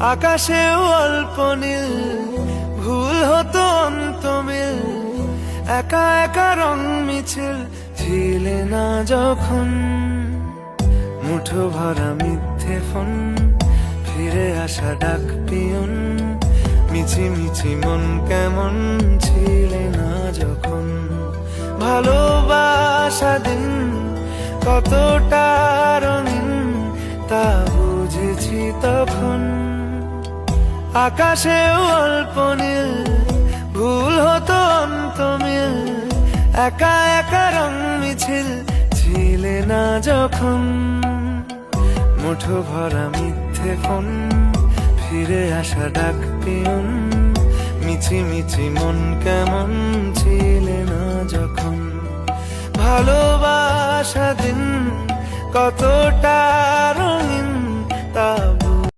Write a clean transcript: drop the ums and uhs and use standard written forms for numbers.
আকাশেও অল্প নীল, ভুল হতো অন্ত মিল, একা একা রং মিছিল ছিলে না যখন। মুঠো ভরা মিথ্যে ফোন, ফিরে আসা ডাক পিয়ন, মিছি মিছি মন কেমন ছিলে না যখন। ভালোবাসা দিন কতটা রঙিন তা বুঝেছি তখন। আকাশেও অল্প নীল, ভুল হতো অন্ত মিল, একা একা রং মিছিল ছিলে না যখন। মুঠো ভরা মিথ্যে ফোন, ফিরে আসা ডাক পিয়ন, মিছি মিছি মন কেমন ছিলে না যখন। ভালোবাসা দিন কতটা রঙিন